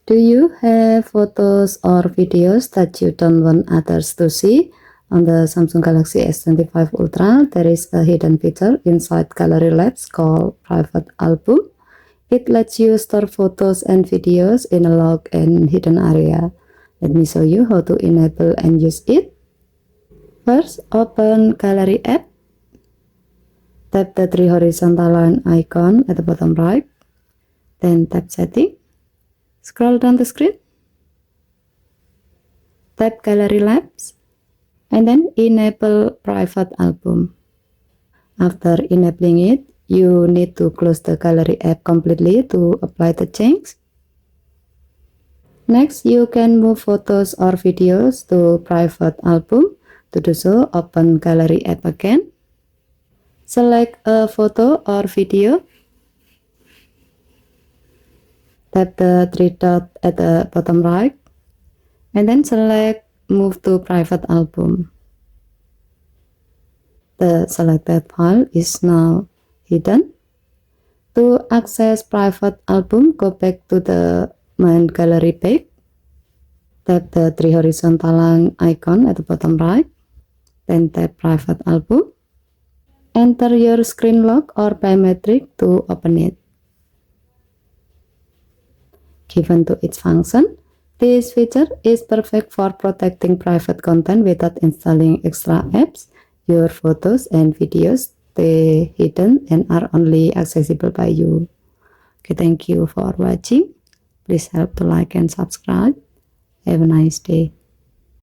Do you have photos or videos that you don't want others to see? On the Samsung Galaxy S25 Ultra, there is a hidden feature inside Gallery Labs called Private Album. It lets you store photos and videos in a locked and hidden area. Let me show you how to enable and use it. First, open Gallery app. Tap the three horizontal line icon at the bottom right. Then tap Setting. Scroll down the screen. Tap Gallery Labs. And then enable Private Album. After enabling it, you need to close the Gallery app completely to apply the change. Next, you can move photos or videos to Private Album. To do so, open Gallery app again. Select a photo or video. Tap the three dots at the bottom right. And then select Move to Private Album. The selected file is now hidden. To access Private Album, go back to the main gallery page. Tap the three horizontal line icon at the bottom right. Then tap Private Album. Enter your screen lock or biometric to open it. Given to its function, this feature is perfect for protecting private content without installing extra apps. Your photos and videos stay hidden and are only accessible by you. Okay, thank you for watching. Please help to like and subscribe. Have a nice day.